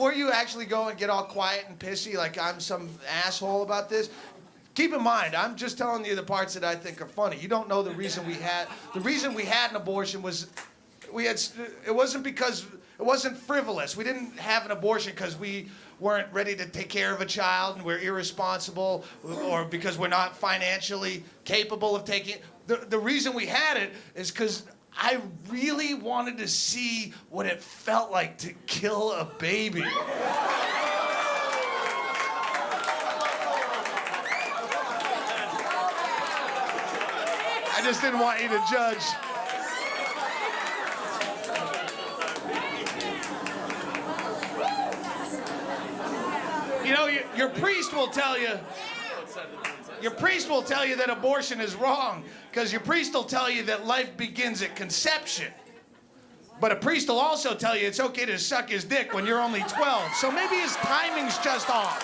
before you actually go and get all quiet and pissy like I'm some asshole about this, keep in mind, I'm just telling you the parts that I think are funny. You don't know the reason we had an abortion was, it wasn't because, it wasn't frivolous. We didn't have an abortion because we weren't ready to take care of a child and we're irresponsible or because we're not financially capable of taking it. The reason we had it is because I really wanted to see what it felt like to kill a baby. I just didn't want you to judge. You know, your priest will tell you, that abortion is wrong, because your priest will tell you that life begins at conception. But a priest will also tell you it's okay to suck his dick when you're only 12. So maybe his timing's just off.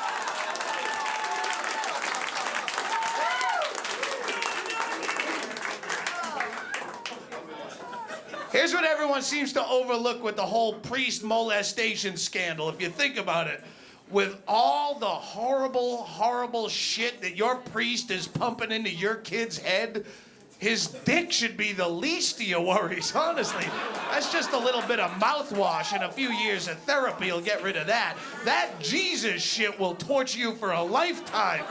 Here's what everyone seems to overlook with the whole priest molestation scandal, if you think about it. With all the horrible, horrible shit that your priest is pumping into your kid's head, his dick should be the least of your worries, honestly. That's just a little bit of mouthwash and a few years of therapy will get rid of that. That Jesus shit will torture you for a lifetime.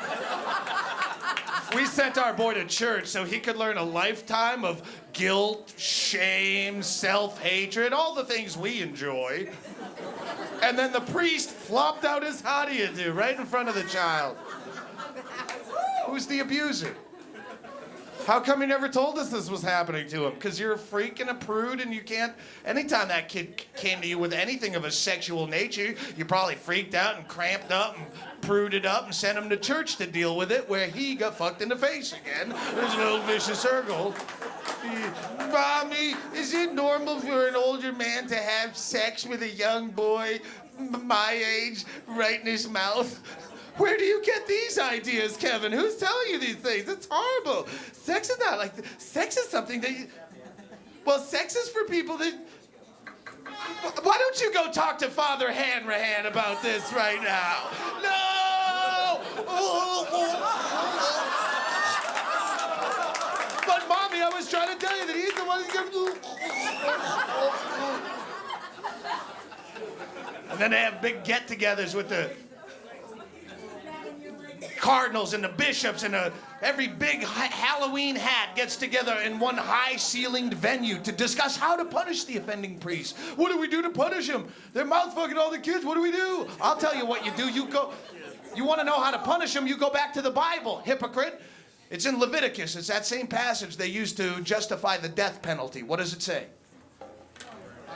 We sent our boy to church so he could learn a lifetime of guilt, shame, self-hatred, all the things we enjoy. And then the priest flopped out his how do you do right in front of the child. Who's the abuser? How come you never told us this was happening to him? Because you're a freak and a prude and you can't... Anytime that kid came to you with anything of a sexual nature, you probably freaked out and cramped up and pruded up and sent him to church to deal with it, where he got fucked in the face again. There's an old vicious circle. Mommy, is it normal for an older man to have sex with a young boy my age right in his mouth? Where do you get these ideas, Kevin? Who's telling you these things? It's horrible. Sex is not like... Sex is something that you... Well, sex is for people that... Why don't you go talk to Father Hanrahan about this right now? No! But, Mommy, I was trying to tell you that he's the one who's gonna... And then they have big get-togethers with the cardinals and the bishops and every big Halloween hat gets together in one high-ceilinged venue to discuss how to punish the offending priest. What do we do to punish him? They're mouth-fucking all the kids. What do we do? I'll tell you what you do. You want to know how to punish him, you go back to the Bible, hypocrite. It's in Leviticus. It's that same passage they used to justify the death penalty. What does it say?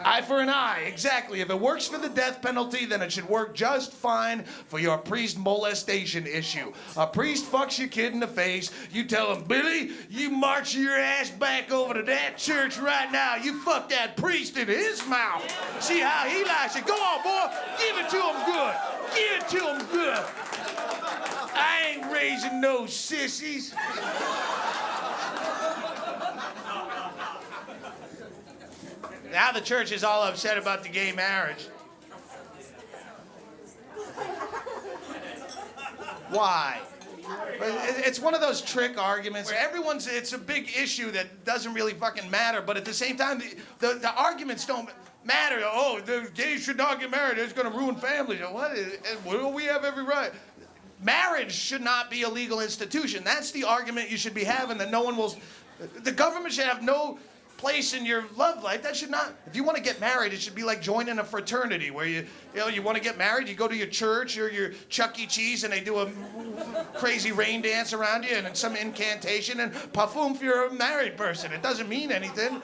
Eye for an eye, exactly. If it works for the death penalty, then it should work just fine for your priest molestation issue. A priest fucks your kid in the face, you tell him, Billy, you march your ass back over to that church right now. You fuck that priest in his mouth. See how he likes it. Go on, boy. Give it to him good. Give it to him good. I ain't raising no sissies. Now the church is all upset about the gay marriage. Why? It's one of those trick arguments where it's a big issue that doesn't really fucking matter, but at the same time, the arguments don't matter. Oh, the gays should not get married. It's going to ruin families. What? Well, we have every right. Marriage should not be a legal institution. That's the argument you should be having, that no one will... The government should have no place in your love life. That should not... If you want to get married, it should be like joining a fraternity where you want to get married, you go to your church or your Chuck E. Cheese and they do a crazy rain dance around you and then some incantation and pafoof, you're a married person. It doesn't mean anything.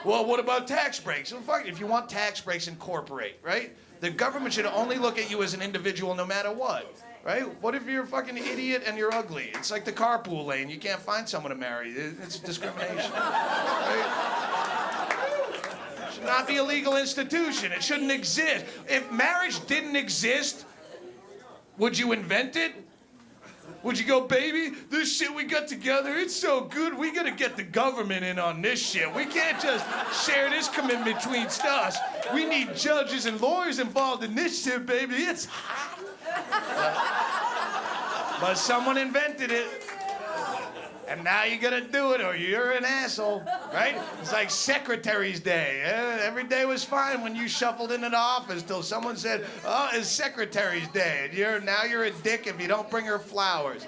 Well, what about tax breaks? Well, fuck, if you want tax breaks, incorporate, right? The government should only look at you as an individual no matter what. Right? What if you're a fucking idiot and you're ugly? It's like the carpool lane. You can't find someone to marry. It's discrimination. Right? It should not be a legal institution. It shouldn't exist. If marriage didn't exist, would you invent it? Would you go, baby? This shit we got together, it's so good, we gotta get the government in on this shit. We can't just share this commitment between us. We need judges and lawyers involved in this shit, baby. It's hot. But someone invented it. And now you gotta do it or you're an asshole, right? It's like Secretary's Day. Every day was fine when you shuffled into the office till someone said, oh, it's Secretary's Day. And now you're a dick if you don't bring her flowers.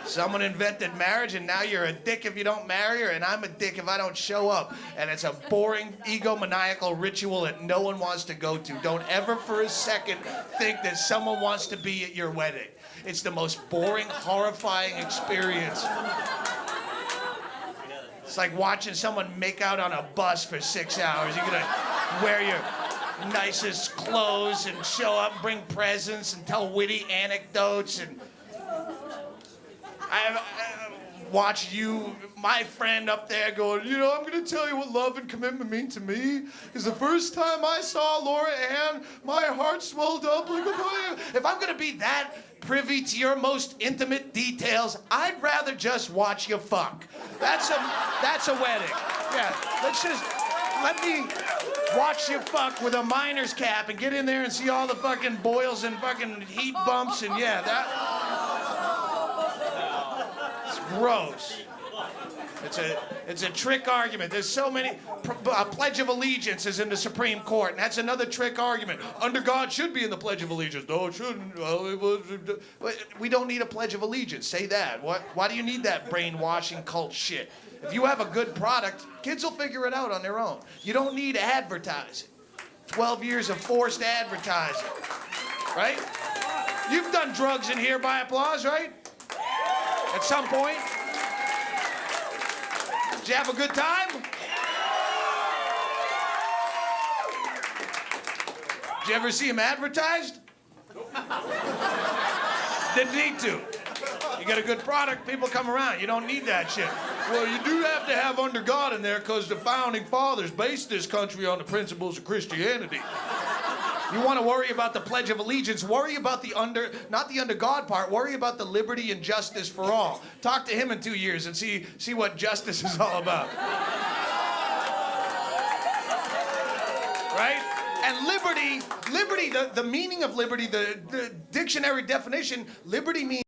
Someone invented marriage and now you're a dick if you don't marry her and I'm a dick if I don't show up. And it's a boring, egomaniacal ritual that no one wants to go to. Don't ever for a second think that someone wants to be at your wedding. It's the most boring, horrifying experience. It's like watching someone make out on a bus for 6 hours. You're gonna wear your nicest clothes and show up and bring presents and tell witty anecdotes and I watch you, my friend up there going, you know, I'm gonna tell you what love and commitment mean to me. Is the first time I saw Laura Ann, my heart swelled up like a fire. If I'm gonna be that privy to your most intimate details, I'd rather just watch you fuck. That's a wedding. Yeah, let me watch you fuck with a miner's cap and get in there and see all the fucking boils and fucking heat bumps and yeah, it's gross. It's a trick argument. There's so many. Pledge of Allegiance is in the Supreme Court, and that's another trick argument. Under God should be in the Pledge of Allegiance. No, it shouldn't. We don't need a Pledge of Allegiance. Say that. Why do you need that brainwashing cult shit? If you have a good product, kids will figure it out on their own. You don't need advertising. 12 years of forced advertising, right? You've done drugs in here by applause, right? At some point. Did you have a good time? Did you ever see him advertised? Didn't need to. You got a good product, people come around. You don't need that shit. Well, you do have to have under God in there because the founding fathers based this country on the principles of Christianity. You want to worry about the Pledge of Allegiance, worry about not the under God part, worry about the liberty and justice for all. Talk to him in 2 years and see what justice is all about. Right? And liberty, the meaning of liberty, the dictionary definition, liberty means